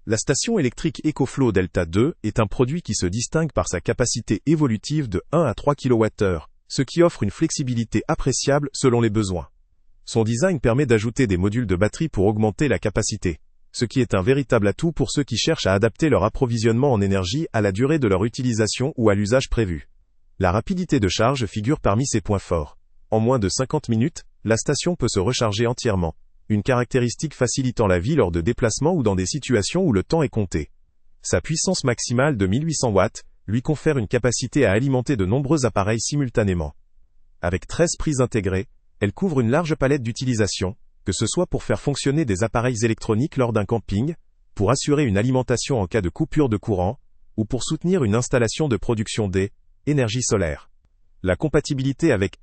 La station électrique EcoFlow Delta 2 est un produit qui se distingue par sa capacité évolutive de 1 à 3 kWh, ce qui offre une flexibilité appréciable selon les besoins. Son design permet d'ajouter des modules de batterie pour augmenter la capacité, ce qui est un véritable atout pour ceux qui cherchent à adapter leur approvisionnement en énergie à la durée de leur utilisation ou à l'usage prévu. La rapidité de charge figure parmi ses points forts. En moins de 50 minutes, la station peut se recharger entièrement, une caractéristique facilitant la vie lors de déplacements ou dans des situations où le temps est compté. Sa puissance maximale de 1800 watts lui confère une capacité à alimenter de nombreux appareils simultanément. Avec 13 prises intégrées, elle couvre une large palette d'utilisations, que ce soit pour faire fonctionner des appareils électroniques lors d'un camping, pour assurer une alimentation en cas de coupure de courant, ou pour soutenir une installation de production d'énergie solaire. La compatibilité avec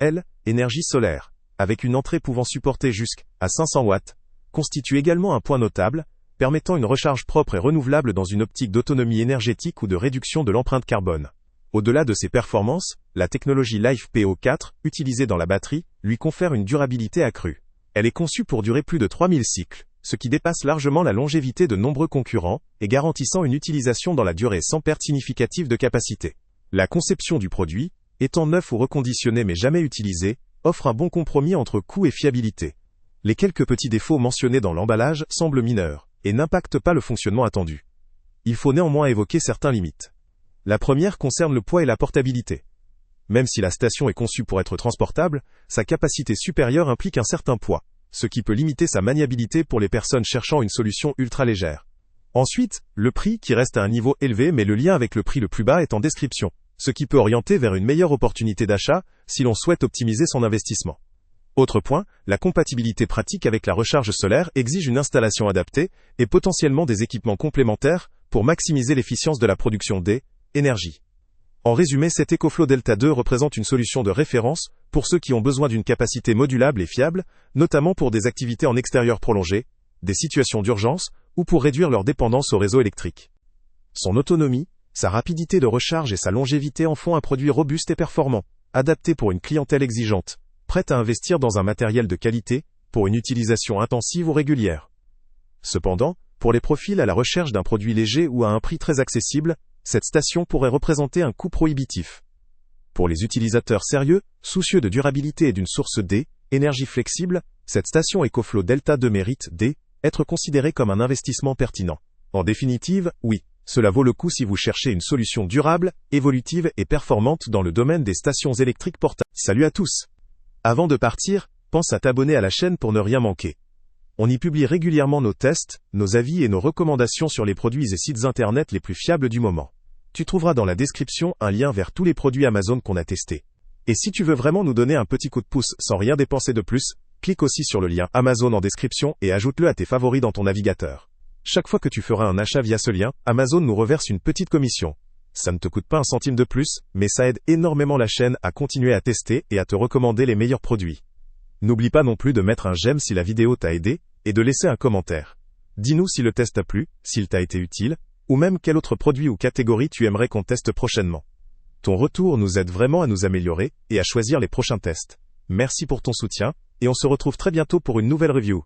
énergie solaire, avec une entrée pouvant supporter jusqu'à 500 watts, constitue également un point notable, permettant une recharge propre et renouvelable dans une optique d'autonomie énergétique ou de réduction de l'empreinte carbone. Au-delà de ses performances, la technologie LiFePO4, utilisée dans la batterie, lui confère une durabilité accrue. Elle est conçue pour durer plus de 3000 cycles, ce qui dépasse largement la longévité de nombreux concurrents, et garantissant une utilisation dans la durée sans perte significative de capacité. La conception du produit, étant neuf ou reconditionné mais jamais utilisé, offre un bon compromis entre coût et fiabilité. Les quelques petits défauts mentionnés dans l'emballage semblent mineurs, et n'impactent pas le fonctionnement attendu. Il faut néanmoins évoquer certaines limites. La première concerne le poids et la portabilité. Même si la station est conçue pour être transportable, sa capacité supérieure implique un certain poids, ce qui peut limiter sa maniabilité pour les personnes cherchant une solution ultra légère. Ensuite, le prix qui reste à un niveau élevé mais le lien avec le prix le plus bas est en description, ce qui peut orienter vers une meilleure opportunité d'achat si l'on souhaite optimiser son investissement. Autre point, la compatibilité pratique avec la recharge solaire exige une installation adaptée et potentiellement des équipements complémentaires pour maximiser l'efficience de la production d'énergie. En résumé, cet EcoFlow Delta 2 représente une solution de référence pour ceux qui ont besoin d'une capacité modulable et fiable, notamment pour des activités en extérieur prolongées, des situations d'urgence ou pour réduire leur dépendance au réseau électrique. Son autonomie, sa rapidité de recharge et sa longévité en font un produit robuste et performant, adapté pour une clientèle exigeante, prête à investir dans un matériel de qualité, pour une utilisation intensive ou régulière. Cependant, pour les profils à la recherche d'un produit léger ou à un prix très accessible, cette station pourrait représenter un coût prohibitif. Pour les utilisateurs sérieux, soucieux de durabilité et d'une source d'énergie flexible, cette station EcoFlow Delta 2 mérite d'être considérée comme un investissement pertinent. En définitive, oui, cela vaut le coup si vous cherchez une solution durable, évolutive et performante dans le domaine des stations électriques portables. Salut à tous! Avant de partir, pense à t'abonner à la chaîne pour ne rien manquer. On y publie régulièrement nos tests, nos avis et nos recommandations sur les produits et sites internet les plus fiables du moment. Tu trouveras dans la description un lien vers tous les produits Amazon qu'on a testés. Et si tu veux vraiment nous donner un petit coup de pouce sans rien dépenser de plus, clique aussi sur le lien Amazon en description et ajoute-le à tes favoris dans ton navigateur. Chaque fois que tu feras un achat via ce lien, Amazon nous reverse une petite commission. Ça ne te coûte pas un centime de plus, mais ça aide énormément la chaîne à continuer à tester et à te recommander les meilleurs produits. N'oublie pas non plus de mettre un j'aime si la vidéo t'a aidé, et de laisser un commentaire. Dis-nous si le test t'a plu, s'il t'a été utile, ou même quel autre produit ou catégorie tu aimerais qu'on teste prochainement. Ton retour nous aide vraiment à nous améliorer, et à choisir les prochains tests. Merci pour ton soutien, et on se retrouve très bientôt pour une nouvelle review.